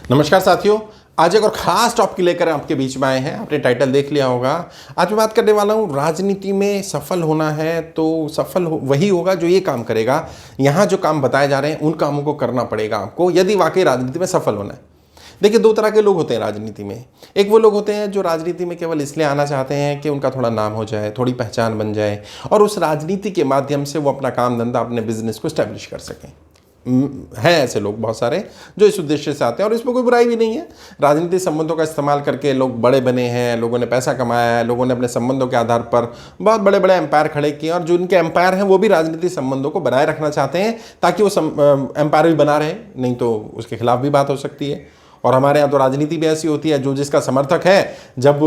नमस्कार साथियों, आज एक और खास टॉपिक लेकर आपके बीच में आए हैं। आपने टाइटल देख लिया होगा। आज मैं बात करने वाला हूँ, राजनीति में सफल होना है तो वही होगा जो ये काम करेगा। यहाँ जो काम बताए जा रहे हैं उन कामों को करना पड़ेगा आपको, यदि वाकई राजनीति में सफल होना है। देखिए, दो तरह के लोग होते हैं राजनीति में। एक वो लोग होते हैं जो राजनीति में केवल इसलिए आना चाहते हैं कि उनका थोड़ा नाम हो जाए, थोड़ी पहचान बन जाए और उस राजनीति के माध्यम से वो अपना काम धंधा, अपने बिजनेस को स्टैब्लिश कर सकें। हैं ऐसे लोग बहुत सारे जो इस उद्देश्य से आते हैं और इसमें कोई बुराई भी नहीं है। राजनीतिक संबंधों का इस्तेमाल करके लोग बड़े बने हैं, लोगों ने पैसा कमाया है, लोगों ने अपने संबंधों के आधार पर बहुत बड़े बड़े एम्पायर खड़े किए और जो उनके एम्पायर हैं वो भी राजनीतिक संबंधों को बनाए रखना चाहते हैं ताकि वो एम्पायर भी बना रहे, नहीं तो उसके खिलाफ भी बात हो सकती है। और हमारे यहाँ तो राजनीति भी ऐसी होती है, जो जिसका समर्थक है, जब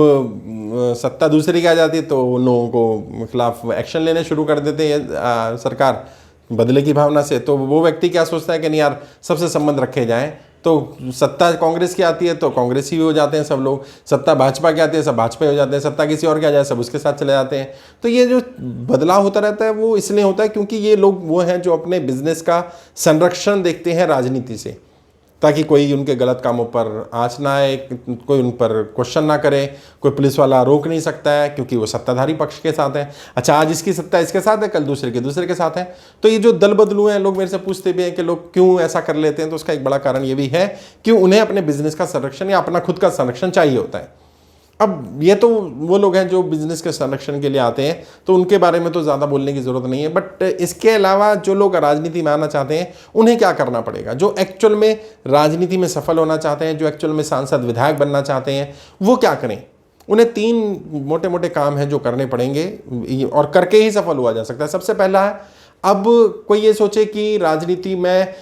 सत्ता दूसरी की आ जाती है तो उन लोगों को खिलाफ एक्शन लेने शुरू कर देते हैं सरकार, बदले की भावना से। तो वो व्यक्ति क्या सोचता है कि नहीं यार, सबसे संबंध रखे जाएं। तो सत्ता कांग्रेस की आती है तो कांग्रेसी हो जाते हैं सब लोग, सत्ता भाजपा की आती है सब भाजपा हो जाते हैं, सत्ता किसी और की आ जाए सब उसके साथ चले जाते हैं। तो ये जो बदलाव होता रहता है वो इसलिए होता है क्योंकि ये लोग वो हैं जो अपने बिजनेस का संरक्षण देखते हैं राजनीति से, ताकि कोई उनके गलत कामों पर आँच ना आए, कोई उन पर क्वेश्चन ना करे, कोई पुलिस वाला रोक नहीं सकता है क्योंकि वो सत्ताधारी पक्ष के साथ है। अच्छा, आज इसकी सत्ता इसके साथ है, कल दूसरे के साथ है। तो ये जो दल बदलू हैं, लोग मेरे से पूछते भी हैं कि लोग क्यों ऐसा कर लेते हैं, तो उसका एक बड़ा कारण ये भी है कि उन्हें अपने बिजनेस का संरक्षण या अपना खुद का संरक्षण चाहिए होता है। अब ये तो वो लोग हैं जो बिजनेस के संरक्षण के लिए आते हैं, तो उनके बारे में तो ज़्यादा बोलने की ज़रूरत नहीं है। बट इसके अलावा जो लोग राजनीति में आना चाहते हैं उन्हें क्या करना पड़ेगा, जो एक्चुअल में राजनीति में सफल होना चाहते हैं, जो एक्चुअल में सांसद विधायक बनना चाहते हैं, वो क्या करें। उन्हें 3 मोटे मोटे काम हैं जो करने पड़ेंगे और करके ही सफल हुआ जा सकता है। सबसे पहला है, अब कोई ये सोचे कि राजनीति में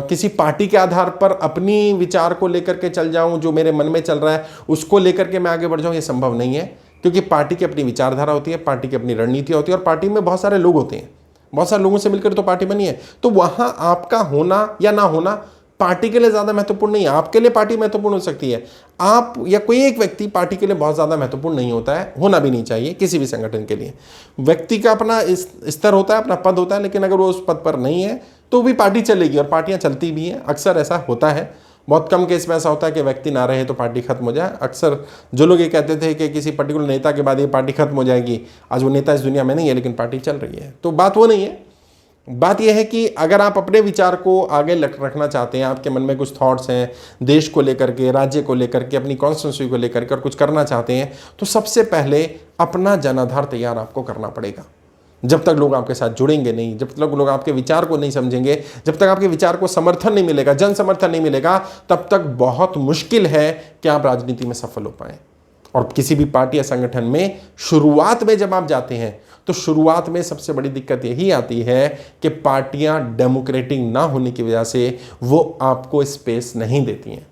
किसी पार्टी के आधार पर अपनी विचार को लेकर के चल जाऊं, जो मेरे मन में चल रहा है उसको लेकर के मैं आगे बढ़ जाऊं, ये संभव नहीं है। क्योंकि पार्टी की अपनी विचारधारा होती है, पार्टी की अपनी रणनीति होती है और पार्टी में बहुत सारे लोग होते हैं, बहुत सारे लोगों से मिलकर तो पार्टी बनी है। तो वहां आपका होना या ना होना पार्टी के लिए ज़्यादा महत्वपूर्ण नहीं है। आपके लिए पार्टी महत्वपूर्ण हो सकती है, आप या कोई एक व्यक्ति पार्टी के लिए बहुत ज़्यादा महत्वपूर्ण नहीं होता है, होना भी नहीं चाहिए किसी भी संगठन के लिए। व्यक्ति का अपना स्तर होता है, अपना पद होता है, लेकिन अगर वो उस पद पर नहीं है तो भी पार्टी चलेगी और पार्टियां चलती भी हैं। अक्सर ऐसा होता है, बहुत कम केस में ऐसा होता है कि व्यक्ति ना रहे तो पार्टी खत्म हो जाए। अक्सर जो लोग ये कहते थे कि किसी पर्टिकुलर नेता के बाद ये पार्टी खत्म हो जाएगी, आज वो नेता इस दुनिया में नहीं है लेकिन पार्टी चल रही है। तो बात वो नहीं है, बात यह है कि अगर आप अपने विचार को आगे रखना चाहते हैं, आपके मन में कुछ थॉट्स हैं देश को लेकर के, राज्य को लेकर के, अपनी कॉन्स्टिट्यूंसी को लेकर के और कुछ करना चाहते हैं, तो सबसे पहले अपना जनाधार तैयार आपको करना पड़ेगा। जब तक लोग आपके साथ जुड़ेंगे नहीं, जब तक लोग आपके विचार को नहीं समझेंगे, जब तक आपके विचार को समर्थन नहीं मिलेगा, जन समर्थन नहीं मिलेगा, तब तक बहुत मुश्किल है कि आप राजनीति में सफल हो पाएं। और किसी भी पार्टी या संगठन में शुरुआत में जब आप जाते हैं तो शुरुआत में सबसे बड़ी दिक्कत यही आती है कि पार्टियां डेमोक्रेटिक ना होने की वजह से वो आपको स्पेस नहीं देती हैं।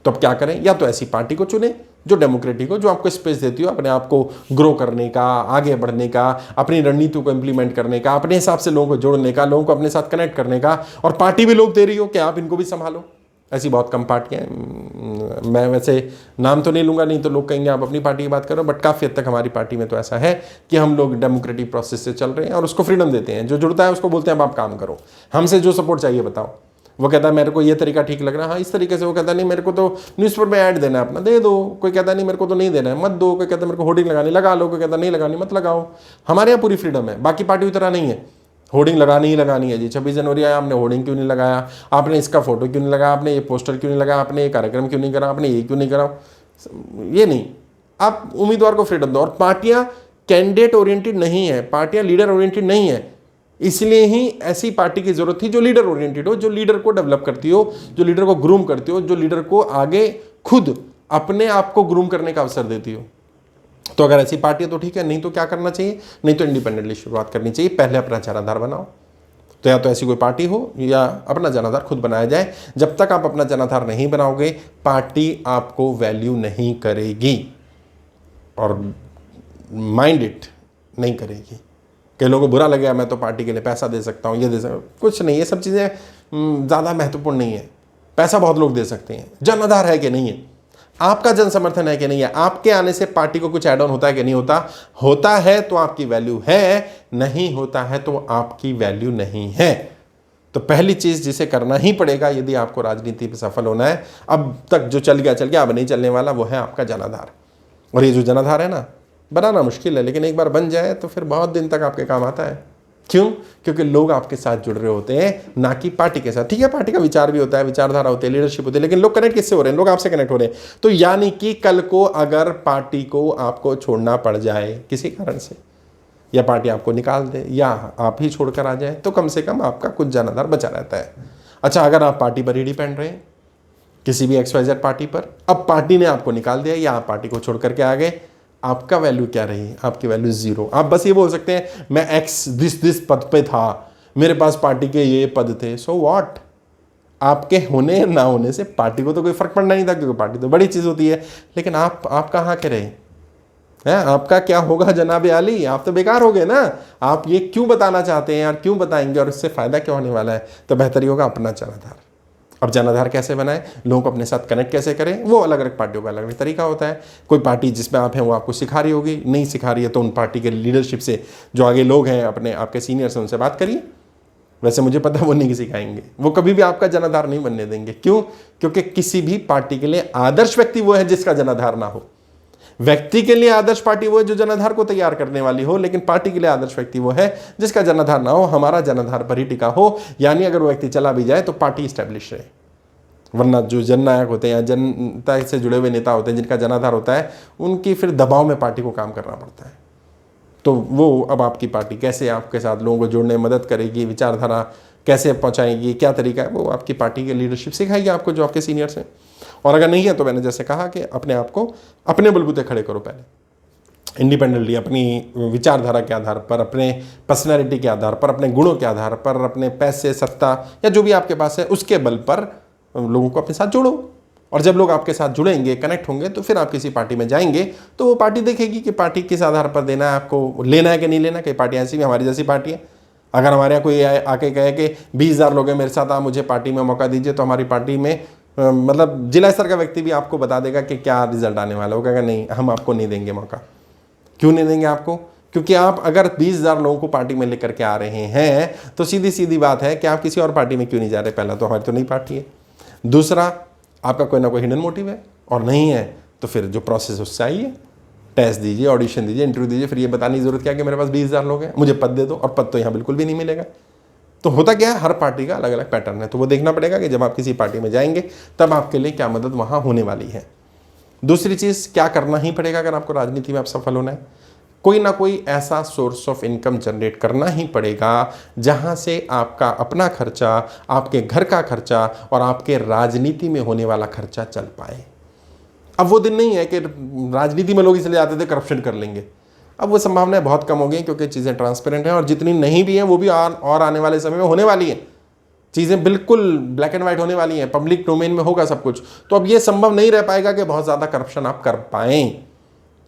तो अब क्या करें, या तो ऐसी पार्टी को चुनें जो डेमोक्रेटिक हो, जो आपको स्पेस देती हो अपने आप को ग्रो करने का, आगे बढ़ने का, अपनी रणनीति को इंप्लीमेंट करने का, अपने हिसाब से लोगों को जोड़ने का, लोगों को अपने साथ कनेक्ट करने का, और पार्टी भी लोग दे रही हो कि आप इनको भी संभालो। ऐसी बहुत कम पार्टियाँ हैं, मैं वैसे नाम तो नहीं लूँगा, नहीं तो लोग कहेंगे आप अपनी पार्टी की बात करो, बट काफ़ी हद तक हमारी पार्टी में तो ऐसा है कि हम लोग डेमोक्रेटिक प्रोसेस से चल रहे हैं और उसको फ्रीडम देते हैं। जो जुड़ता है उसको बोलते हैं अब आप काम करो, हमसे जो सपोर्ट चाहिए बताओ। वो कहता है मेरे को ये तरीका ठीक लग रहा है, हाँ इस तरीके से। वो कहता नहीं मेरे को तो न्यूज़पेपर में ऐड देना है अपना, दे दो। कोई कहता नहीं मेरे को तो नहीं देना है, मत दो। कोई कहता मेरे को होर्डिंग लगानी, लगा लो। कोई कहता नहीं लगानी, मत लगाओ। हमारे यहाँ पूरी फ्रीडम है, बाकी पार्टी की तरह नहीं है। होर्डिंग लगानी ही लगानी है जी, 26 जनवरी आया, आपने होर्डिंग क्यों नहीं लगाया, आपने इसका फोटो क्यों नहीं लगाया, आपने ये पोस्टर क्यों नहीं लगाया, आपने ये कार्यक्रम क्यों नहीं करा, आपने ये क्यों नहीं करा, ये नहीं। आप उम्मीदवार को फ्रीडम दो। और पार्टियां कैंडिडेट ओरिएंटेड नहीं है, पार्टियां लीडर ओरिएंटेड नहीं है। इसलिए ही ऐसी पार्टी की जरूरत थी जो लीडर ओरिएंटेड हो, जो लीडर को डेवलप करती हो, जो लीडर को ग्रूम करती हो, जो लीडर को आगे खुद अपने आप को ग्रूम करने का अवसर देती हो। तो अगर ऐसी पार्टी है तो ठीक है, नहीं तो क्या करना चाहिए, नहीं तो इंडिपेंडेंटली शुरुआत करनी चाहिए। पहले अपना जनाधार बनाओ। तो या तो ऐसी कोई पार्टी हो या अपना जनाधार खुद बनाया जाए। जब तक आप अपना जनाधार नहीं बनाओगे, पार्टी आपको वैल्यू नहीं करेगी और माइंड इट नहीं करेगी। कई लोगों को बुरा लगेगा, मैं तो पार्टी के लिए पैसा दे सकता हूँ, ये दे सकता हूँ, कुछ नहीं। ये सब चीज़ें ज़्यादा महत्वपूर्ण नहीं है। पैसा बहुत लोग दे सकते हैं, जनाधार है कि नहीं है, आपका जन समर्थन है कि नहीं है, आपके आने से पार्टी को कुछ ऐड ऑन होता है कि नहीं होता, होता है तो आपकी वैल्यू है, नहीं होता है तो आपकी वैल्यू नहीं है। तो पहली चीज़ जिसे करना ही पड़ेगा यदि आपको राजनीति में सफल होना है, अब तक जो चल गया अब नहीं चलने वाला, वो है आपका जनाधार। और ये जो जनाधार है ना, बनाना मुश्किल है, लेकिन एक बार बन जाए तो फिर बहुत दिन तक आपके काम आता है। क्यों? क्योंकि लोग आपके साथ जुड़ रहे होते हैं, ना कि पार्टी के साथ। ठीक है, पार्टी का विचार भी होता है, विचारधारा होती है, लीडरशिप होती है, लेकिन लोग कनेक्ट किससे हो रहे हैं? लोग आपसे कनेक्ट हो रहे हैं। तो यानी कि कल को अगर पार्टी को आपको छोड़ना पड़ जाए किसी कारण से, या पार्टी आपको निकाल दे, या आप ही छोड़कर आ जाए, तो कम से कम आपका कुछ जनाधार बचा रहता है। अच्छा, अगर आप पार्टी पर ही डिपेंड रहे, किसी भी XYZ पार्टी पर, अब पार्टी ने आपको निकाल दिया या आप पार्टी को छोड़ करके आ गए, आपका वैल्यू क्या रही? आपकी वैल्यू 0। आप बस ये बोल सकते हैं मैं X दिस पद पे था, मेरे पास पार्टी के ये पद थे, सो व्हाट? आपके होने या ना होने से पार्टी को तो कोई फर्क पड़ना नहीं था, क्योंकि पार्टी तो बड़ी चीज़ होती है। लेकिन आप कहाँ के रहे हैं? आपका क्या होगा जनाब आली? आप तो बेकार हो गए ना। आप ये क्यों बताना चाहते हैं यार, क्यों बताएंगे, और इससे फ़ायदा क्या होने वाला है? तो बेहतर ही होगा अपना जनाधार। अब जनाधार कैसे बनाए, लोगों को अपने साथ कनेक्ट कैसे करें, वो अलग अलग पार्टियों का अलग अलग तरीका होता है। कोई पार्टी जिसमें आप हैं वो आपको सिखा रही होगी, नहीं सिखा रही है तो उन पार्टी के लीडरशिप से जो आगे लोग हैं अपने आपके सीनियर्स हैं उनसे बात करिए। वैसे मुझे पता है वो नहीं सिखाएंगे, वो कभी भी आपका जनाधार नहीं बनने देंगे। क्यों? क्योंकि किसी भी पार्टी के लिए आदर्श व्यक्ति वो है जिसका जनाधार ना हो। व्यक्ति के लिए आदर्श पार्टी वो है जो जनाधार को तैयार करने वाली हो, लेकिन पार्टी के लिए आदर्श व्यक्ति वो है जिसका जनाधार ना हो, हमारा जनाधार पर ही टिका हो। यानी अगर वो व्यक्ति चला भी जाए तो पार्टी स्टैब्लिश रहे। वरना जो जननायक होते हैं या जनता से जुड़े हुए नेता होते हैं जिनका जनाधार होता है, उनकी फिर दबाव में पार्टी को काम करना पड़ता है। तो वो अब आपकी पार्टी कैसे आपके साथ लोगों को जोड़ने में मदद करेगी, विचारधारा कैसे पहुंचाएगी, क्या तरीका है, वो आपकी पार्टी की लीडरशिप सिखाएगी आपको, जो आपके सीनियर्स हैं। और अगर नहीं है तो मैंने जैसे कहा कि अपने आप को अपने बलबूते खड़े करो, पहले इंडिपेंडेंटली, अपनी विचारधारा के आधार पर, अपने पर्सनैलिटी के आधार पर, अपने गुणों के आधार पर, अपने पैसे, सत्ता या जो भी आपके पास है उसके बल पर लोगों को अपने साथ जोड़ो। और जब लोग आपके साथ जुड़ेंगे, कनेक्ट होंगे, तो फिर आप किसी पार्टी में जाएंगे तो वो पार्टी देखेगी कि पार्टी किस आधार पर देना है आपको, लेना है कि नहीं लेना। कई पार्टियाँ ऐसी भी हमारी जैसी पार्टी है, अगर हमारे यहाँ कोई आके कहे कि 20,000 लोग हैं मेरे साथ, आप मुझे पार्टी में मौका दीजिए, तो हमारी पार्टी में मतलब जिला स्तर का व्यक्ति भी आपको बता देगा कि क्या रिजल्ट आने वाला है। वो कहेगा नहीं, हम आपको नहीं देंगे मौका। क्यों नहीं देंगे आपको? क्योंकि आप अगर 20,000 लोगों को पार्टी में लेकर के आ रहे हैं तो सीधी सीधी बात है कि आप किसी और पार्टी में क्यों नहीं जा रहे? पहला तो हमारी तो नई पार्टी है, दूसरा आपका कोई ना कोई हिडन मोटिव है, और नहीं है तो फिर जो प्रोसेस उससे आइए, टेस्ट दीजिए, ऑडिशन दीजिए, इंटरव्यू दीजिए। फिर ये बताने की जरूरत क्या है कि मेरे पास 20,000 लोग हैं, मुझे पद दे दो, और पद तो यहाँ बिल्कुल भी नहीं मिलेगा। तो होता क्या है, हर पार्टी का अलग अलग पैटर्न है। तो वो देखना पड़ेगा कि जब आप किसी पार्टी में जाएंगे तब आपके लिए क्या मदद वहाँ होने वाली है। दूसरी चीज़, क्या करना ही पड़ेगा अगर आपको राजनीति में आप सफल होना है? कोई ना कोई ऐसा सोर्स ऑफ इनकम जनरेट करना ही पड़ेगा जहां से आपका अपना खर्चा, आपके घर का खर्चा और आपके राजनीति में होने वाला खर्चा चल पाए। अब वो दिन नहीं है कि राजनीति में लोग इसलिए आते थे करप्शन कर लेंगे। अब वो संभावनाएं बहुत कम हो गई, क्योंकि चीज़ें ट्रांसपेरेंट हैं, और जितनी नहीं भी हैं वो भी और आने वाले समय में होने वाली हैं। चीज़ें बिल्कुल ब्लैक एंड वाइट होने वाली हैं, पब्लिक डोमेन में होगा सब कुछ। तो अब ये संभव नहीं रह पाएगा कि बहुत ज़्यादा करप्शन आप कर पाएँ।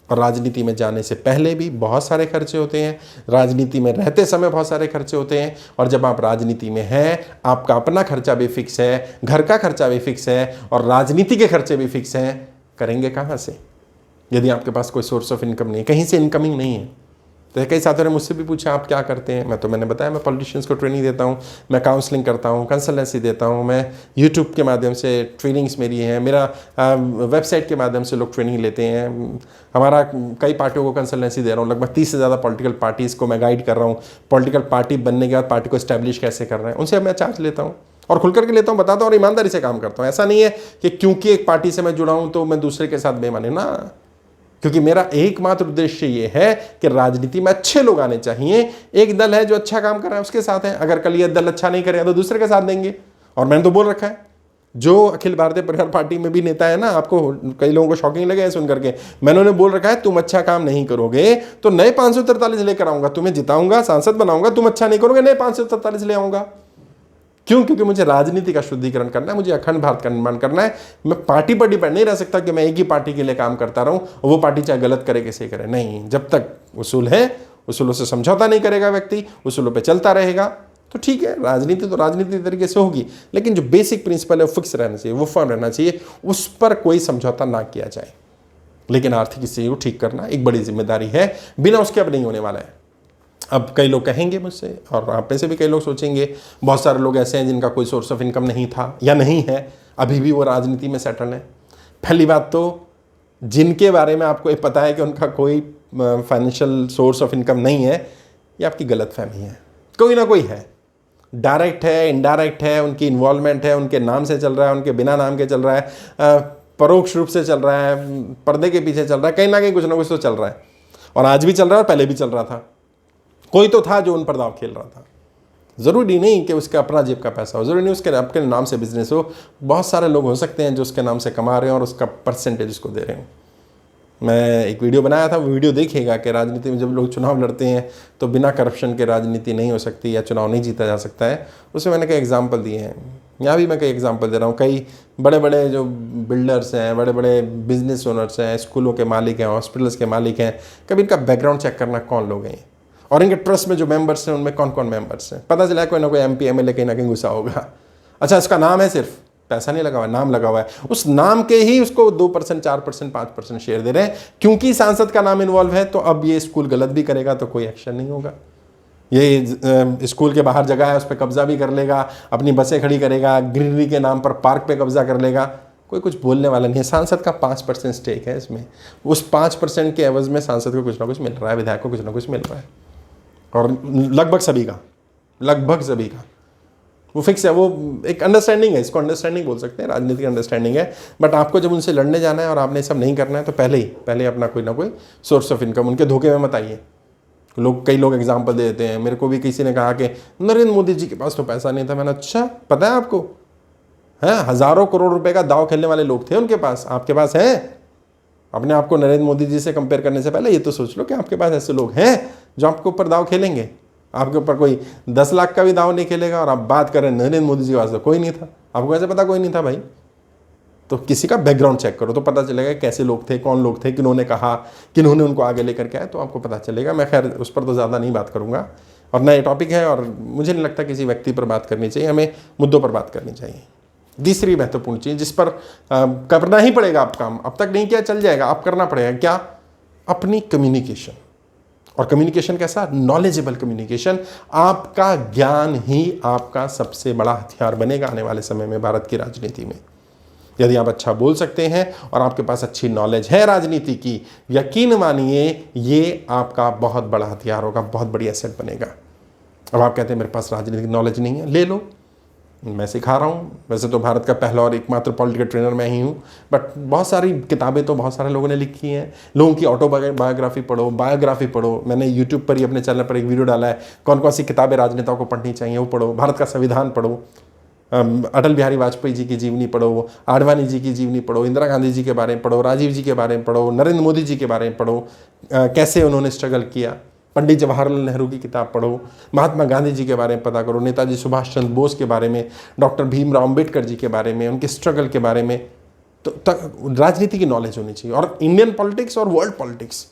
और राजनीति में जाने से पहले भी बहुत सारे खर्चे होते हैं, राजनीति में रहते समय बहुत सारे खर्चे होते हैं, और जब आप राजनीति में हैं आपका अपना खर्चा भी फिक्स है, घर का खर्चा भी फिक्स है, और राजनीति के खर्चे भी फिक्स हैं। करेंगे कहाँ से यदि आपके पास कोई सोर्स ऑफ इनकम नहीं, कहीं से इनकमिंग नहीं है? तो कई साथियों ने मुझसे भी पूछा आप क्या करते हैं। मैंने बताया मैं पॉलिटिशियंस को ट्रेनिंग देता हूँ, मैं काउंसलिंग करता हूँ, कंसल्टेंसी देता हूँ, मैं यूट्यूब के माध्यम से ट्रेनिंग्स मेरी हैं, मेरा वेबसाइट के माध्यम से लोग ट्रेनिंग लेते हैं। हमारा कई पार्टियों को कंसल्टेंसी दे रहा हूँ, लगभग 30 से ज़्यादा पॉलिटिकल पार्टीज़ को मैं गाइड कर रहा हूँ। पॉलिटिकल पार्टी बनने के बाद पार्टी को इस्टेब्लिश कैसे कर रहे हैं, उनसे मैं चार्ज लेता हूँ, और खुल करके लेता हूँ, बताता हूँ, और ईमानदारी से काम करता हूँ। ऐसा नहीं है कि क्योंकि एक पार्टी से मैं जुड़ा हूँ तो मैं दूसरे के साथ बेईमानी ना, क्योंकि मेरा एकमात्र उद्देश्य ये है कि राजनीति में अच्छे लोग आने चाहिए। एक दल है जो अच्छा काम कर रहा है उसके साथ है, अगर कल ये दल अच्छा नहीं करेगा तो दूसरे के साथ देंगे। और मैंने तो बोल रखा है, जो अखिल भारतीय परिवार पार्टी में भी नेता है ना, आपको कई लोगों को शॉकिंग लगे सुन करके, मैंने उन्हें बोल रखा है तुम अच्छा काम नहीं करोगे तो नए 543 लेकर आऊंगा, तुम्हें जिताऊंगा, सांसद बनाऊंगा, तुम अच्छा नहीं करोगे नए 543 ले आऊंगा। क्यों? क्योंकि मुझे राजनीति का शुद्धिकरण करना है, मुझे अखंड भारत का निर्माण करना है। मैं पार्टी पर डिपेंड नहीं रह सकता कि मैं एक ही पार्टी के लिए काम करता रहूं और वो पार्टी चाहे गलत करे कैसे करे। नहीं, जब तक उसूल है, उसूलों से समझौता नहीं करेगा व्यक्ति, उसूलों पे चलता रहेगा, तो ठीक है। राजनीति तो राजनीति तरीके से होगी, लेकिन जो बेसिक प्रिंसिपल है वो फिक्स रहना चाहिए, वो फर्म रहना चाहिए, उस पर कोई समझौता ना किया जाए। लेकिन आर्थिक स्थिति को ठीक करना एक बड़ी जिम्मेदारी है, बिना उसके अब नहीं होने वाला है। अब कई लोग कहेंगे मुझसे, और आप में से भी कई लोग सोचेंगे, बहुत सारे लोग ऐसे हैं जिनका कोई सोर्स ऑफ इनकम नहीं था या नहीं है, अभी भी वो राजनीति में सेटल है। पहली बात तो जिनके बारे में आपको ये पता है कि उनका कोई फाइनेंशियल सोर्स ऑफ इनकम नहीं है, ये आपकी गलतफहमी है। कोई ना कोई है, डायरेक्ट है, इनडायरेक्ट है, उनकी इन्वॉल्वमेंट है, उनके नाम से चल रहा है, उनके बिना नाम के चल रहा है, परोक्ष रूप से चल रहा है, पर्दे के पीछे चल रहा है, कहीं ना कहीं कुछ ना कुछ तो चल रहा है। और आज भी चल रहा है और पहले भी चल रहा था। कोई तो था जो उन पर दाव खेल रहा था। ज़रूरी नहीं कि उसका अपना जेब का पैसा हो, ज़रूरी नहीं उसके आपके नाम से बिजनेस हो। बहुत सारे लोग हो सकते हैं जो उसके नाम से कमा रहे हैं और उसका परसेंटेज उसको दे रहे हैं। मैं एक वीडियो बनाया था, वो वीडियो देखिएगा कि राजनीति में जब लोग चुनाव लड़ते हैं तो बिना करप्शन के राजनीति नहीं हो सकती या चुनाव नहीं जीता जा सकता है। उसमें मैंने कई एग्जाम्पल दिए हैं, यहाँ भी मैं कई एग्जाम्पल दे रहा हूँ। कई बड़े बड़े जो बिल्डर्स हैं, बड़े बड़े बिजनेस ओनर्स हैं, स्कूलों के मालिक हैं, हॉस्पिटल्स के मालिक हैं, कभी इनका बैकग्राउंड चेक करना कौन लोग हैं और इनके ट्रस्ट में जो मेंबर्स हैं उनमें कौन कौन मेंबर्स हैं। पता चला कोई ना कोई MP MLA कहीं ना कहीं घुसा होगा। अच्छा, इसका नाम है, सिर्फ पैसा नहीं लगा हुआ, नाम लगा हुआ है। उस नाम के ही उसको 2%, 4%, 5% शेयर दे रहे हैं, क्योंकि सांसद का नाम इन्वॉल्व है। तो अब ये स्कूल गलत भी करेगा तो कोई एक्शन नहीं होगा। ये स्कूल के बाहर जगह है, उस पर कब्जा भी कर लेगा, अपनी बसें खड़ी करेगा, ग्रीनरी के नाम पर पार्क पे कब्जा कर लेगा, कोई कुछ बोलने वाला नहीं है। सांसद का 5% स्टेक है इसमें। उस 5% के एवज में सांसद को कुछ ना कुछ मिल रहा है, विधायक को कुछ ना कुछ मिल रहा है, और लगभग सभी का वो फिक्स है। वो एक अंडरस्टैंडिंग है, इसको अंडरस्टैंडिंग बोल सकते हैं, राजनीतिक अंडरस्टैंडिंग है। बट आपको जब उनसे लड़ने जाना है और आपने सब नहीं करना है तो पहले अपना कोई ना कोई सोर्स ऑफ इनकम उनके धोखे में मत आइए। कई लोग एग्जाम्पल दे देते हैं। मेरे को भी किसी ने कहा कि नरेंद्र मोदी जी के पास तो पैसा नहीं था। मैंने, अच्छा, पता है आपको, है हज़ारों करोड़ रुपए का दाव खेलने वाले लोग थे उनके पास, आपके पास है? अपने आप को नरेंद्र मोदी जी से कंपेयर करने से पहले ये तो सोच लो कि आपके पास ऐसे लोग हैं जो आपके ऊपर दाव खेलेंगे। आपके ऊपर कोई 10 लाख का भी दाव नहीं खेलेगा और आप बात करें नरेंद्र मोदी जी के पास तो कोई नहीं था। आपको कैसे पता कोई नहीं था भाई? तो किसी का बैकग्राउंड चेक करो तो पता चलेगा कैसे लोग थे, कौन लोग थे, किन्होंने कहा, किन्होंने उनको आगे लेकर के आए, तो आपको पता चलेगा। मैं खैर उस पर तो ज़्यादा नहीं बात करूँगा, और नया टॉपिक है और मुझे नहीं लगता किसी व्यक्ति पर बात करनी चाहिए, हमें मुद्दों पर बात करनी चाहिए। तीसरी महत्वपूर्ण चीज़ जिस पर करना ही पड़ेगा, आप काम अब तक नहीं किया चल जाएगा, आप करना पड़ेगा क्या? अपनी कम्युनिकेशन। और कम्युनिकेशन कैसा? Knowledgeable communication. आपका ज्ञान ही आपका सबसे बड़ा हथियार बनेगा आने वाले समय में भारत की राजनीति में। यदि आप अच्छा बोल सकते हैं और आपके पास अच्छी नॉलेज है राजनीति की, यकीन मानिए ये आपका बहुत बड़ा हथियार होगा, बहुत बड़ी एसेट बनेगा। अब आप कहते हैं मेरे पास राजनीतिक नॉलेज नहीं है, ले लो, मैं सिखा रहा हूँ। वैसे तो भारत का पहला और एकमात्र पॉलिटिकल ट्रेनर मैं ही हूँ, बट बहुत सारी किताबें तो बहुत सारे लोगों ने लिखी हैं। लोगों की ऑटोबायोग्राफी पढ़ो, बायोग्राफी पढ़ो। मैंने यूट्यूब पर ही अपने चैनल पर एक वीडियो डाला है, कौन कौन सी किताबें राजनेताओं को पढ़नी चाहिए वो पढ़ो। भारत का संविधान पढ़ो, अटल बिहारी वाजपेयी जी की जीवनी पढ़ो, आडवाणी जी की जीवनी पढ़ो, इंदिरा गांधी जी के बारे में पढ़ो, राजीव जी के बारे में पढ़ो, नरेंद्र मोदी जी के बारे में पढ़ो, कैसे उन्होंने स्ट्रगल किया। पंडित जवाहरलाल नेहरू की किताब पढ़ो, महात्मा गांधी जी के बारे में पता करो, नेताजी सुभाष चंद्र बोस के बारे में, डॉक्टर भीमराव अम्बेडकर जी के बारे में, उनके स्ट्रगल के बारे में। तो राजनीति की नॉलेज होनी चाहिए। और इंडियन पॉलिटिक्स और वर्ल्ड पॉलिटिक्स,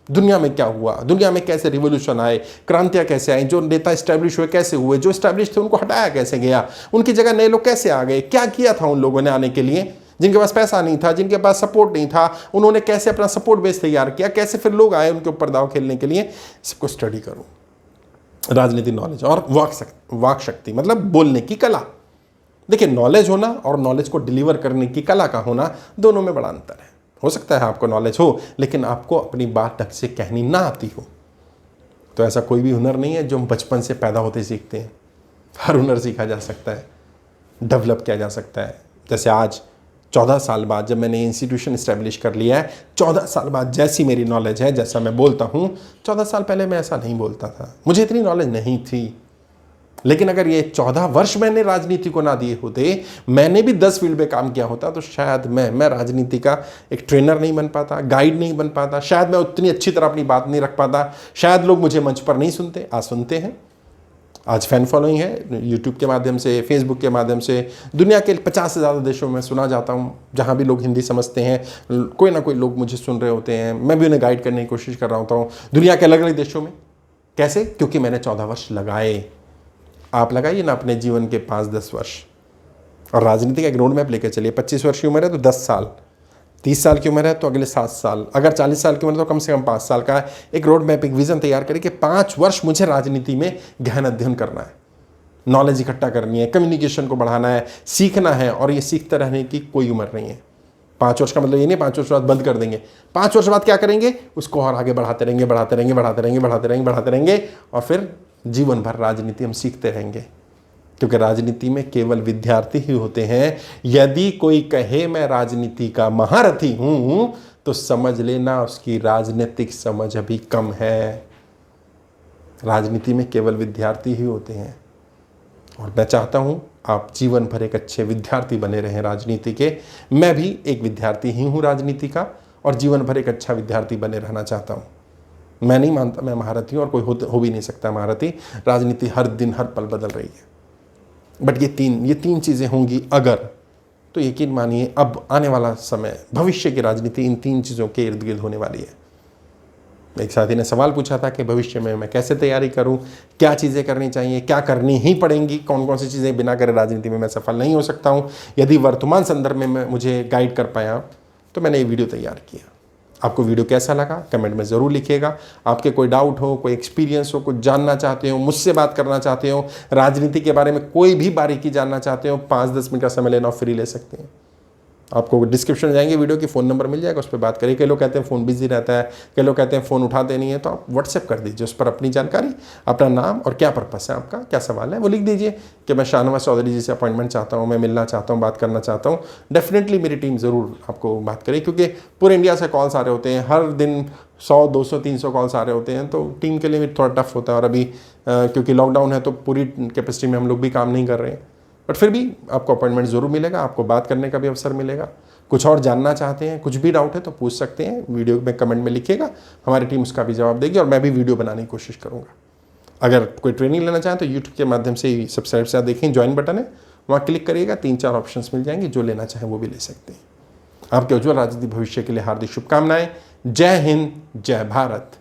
दुनिया में क्या हुआ, दुनिया में कैसे रिवोल्यूशन आए, क्रांतियां कैसे आई, जो नेता इस्टेब्लिश हुए कैसे हुए, जो इस्टेब्लिश थे उनको हटाया कैसे गया, उनकी जगह नए लोग कैसे आ गए, क्या किया था उन लोगों ने आने के लिए, जिनके पास पैसा नहीं था, जिनके पास सपोर्ट नहीं था, उन्होंने कैसे अपना सपोर्ट बेस तैयार किया, कैसे फिर लोग आए उनके ऊपर दाव खेलने के लिए। सबको स्टडी करो। राजनीति नॉलेज और वाक शक्ति मतलब बोलने की कला। देखिए, नॉलेज होना और नॉलेज को डिलीवर करने की कला का होना, दोनों में बड़ा अंतर है। हो सकता है आपको नॉलेज हो लेकिन आपको अपनी बात ढंग से कहनी ना आती हो। तो ऐसा कोई भी हुनर नहीं है जो हम बचपन से पैदा होते सीखते हैं। हर हुनर सीखा जा सकता है, डेवलप किया जा सकता है। जैसे आज 14 साल बाद जब मैंने इंस्टीट्यूशन इस्टेब्लिश कर लिया है, 14 साल बाद जैसी मेरी नॉलेज है, जैसा मैं बोलता हूँ, 14 साल पहले मैं ऐसा नहीं बोलता था, मुझे इतनी नॉलेज नहीं थी। लेकिन अगर ये 14 वर्ष मैंने राजनीति को ना दिए होते, मैंने भी 10 फील्ड पे काम किया होता, तो शायद मैं राजनीति का एक ट्रेनर नहीं बन पाता, गाइड नहीं बन पाता, शायद मैं उतनी अच्छी तरह अपनी बात नहीं रख पाता, शायद लोग मुझे मंच पर नहीं सुनते। आज सुनते हैं, आज फैन फॉलोइंग है, यूट्यूब के माध्यम से, फेसबुक के माध्यम से। दुनिया के 50 से ज़्यादा देशों में सुना जाता हूँ, जहाँ भी लोग हिंदी समझते हैं, कोई ना कोई लोग मुझे सुन रहे होते हैं, मैं भी उन्हें गाइड करने की कोशिश कर रहा होता हूँ दुनिया के अलग अलग देशों में। कैसे? क्योंकि मैंने 14 वर्ष लगाए। आप लगाइए ना अपने जीवन के 5-10 वर्ष, और राजनीति का एक रोड मैप लेकर चलिए। 25 वर्ष की उम्र है तो 10 साल, 30 साल की उम्र है तो अगले 7 साल, अगर 40 साल की उम्र है तो कम से कम 5 साल का एक रोड मैप, एक विजन तैयार करें कि 5 वर्ष मुझे राजनीति में गहन अध्ययन करना है, नॉलेज इकट्ठा करनी है, कम्युनिकेशन को बढ़ाना है, सीखना है, और ये सीखते रहने की कोई उम्र नहीं है। 5 वर्ष का मतलब ये नहीं 5 वर्ष बाद बंद कर देंगे। 5 वर्ष बाद क्या करेंगे, उसको और आगे बढ़ाते रहेंगे, बढ़ाते रहेंगे, बढ़ाते रहेंगे, बढ़ाते रहेंगे, बढ़ाते रहेंगे, और फिर जीवन भर राजनीति हम सीखते रहेंगे। क्योंकि राजनीति में केवल विद्यार्थी ही होते हैं। यदि कोई कहे मैं राजनीति का महारथी हूं तो समझ लेना उसकी राजनीतिक समझ अभी कम है। राजनीति में केवल विद्यार्थी ही होते हैं, और मैं चाहता हूं आप जीवन भर एक अच्छे विद्यार्थी बने रहें राजनीति के। मैं भी एक विद्यार्थी ही हूं राजनीति का, और जीवन भर एक अच्छा विद्यार्थी बने रहना चाहता हूं। मैं नहीं मानता मैं महारथी हूं, और कोई हो भी नहीं सकता महारथी। राजनीति हर दिन हर पल बदल रही है, बट ये तीन चीज़ें होंगी अगर, तो यकीन मानिए अब आने वाला समय, भविष्य की राजनीति इन 3 चीज़ों के इर्द गिर्द होने वाली है। एक साथी ने सवाल पूछा था कि भविष्य में मैं कैसे तैयारी करूं, क्या चीज़ें करनी चाहिए, क्या करनी ही पड़ेंगी, कौन कौन सी चीज़ें बिना करे राजनीति में मैं सफल नहीं हो सकता हूं। यदि वर्तमान संदर्भ में मैं मुझे गाइड कर पाया तो मैंने ये वीडियो तैयार किया। आपको वीडियो कैसा लगा कमेंट में ज़रूर लिखिएगा। आपके कोई डाउट हो, कोई एक्सपीरियंस हो, कुछ जानना चाहते हो, मुझसे बात करना चाहते हो, राजनीति के बारे में कोई भी बारीकी जानना चाहते हो, 5-10 मिनट का समय लेना फ्री ले सकते हैं। आपको डिस्क्रिप्शन में जाएंगे, वीडियो की फ़ोन नंबर मिल जाएगा, उस पर बात करिए। कई लोग कहते हैं फ़ोन बिजी रहता है, कई लोग कहते हैं फ़ोन उठाते नहीं है, तो आप व्हाट्सएप कर दीजिए, उस पर अपनी जानकारी, अपना नाम और क्या पर्पस है आपका, क्या सवाल है वो लिख दीजिए कि मैं शाहनवाज चौधरी जी से अपॉइंटमेंट चाहता हूँ, मैं मिलना चाहता हूँ, बात करना चाहता हूँ। डेफिनेटली मेरी टीम ज़रूर आपको बात करे, क्योंकि पूरे इंडिया से कॉल्स आ रहे होते हैं, हर दिन 100, 200, 300 कॉल्स आ रहे होते हैं, तो टीम के लिए भी थोड़ा टफ होता है। और अभी क्योंकि लॉकडाउन है तो पूरी कैपेसिटी में हम लोग भी काम नहीं कर रहे हैं, बट फिर भी आपको अपॉइंटमेंट ज़रूर मिलेगा, आपको बात करने का भी अवसर मिलेगा। कुछ और जानना चाहते हैं, कुछ भी डाउट है तो पूछ सकते हैं, वीडियो में कमेंट में लिखिएगा, हमारी टीम उसका भी जवाब देगी, और मैं भी वीडियो बनाने की कोशिश करूँगा। अगर कोई ट्रेनिंग लेना चाहें तो यूट्यूब के माध्यम से ही सब्सक्राइब से देखें, ज्वाइन बटन है, वहाँ क्लिक करिएगा, 3-4 ऑप्शंस मिल जाएंगे, जो लेना चाहें वो भी ले सकते हैं। आपके उज्ज्वल राजनीतिक भविष्य के लिए हार्दिक शुभकामनाएं। जय हिंद, जय भारत।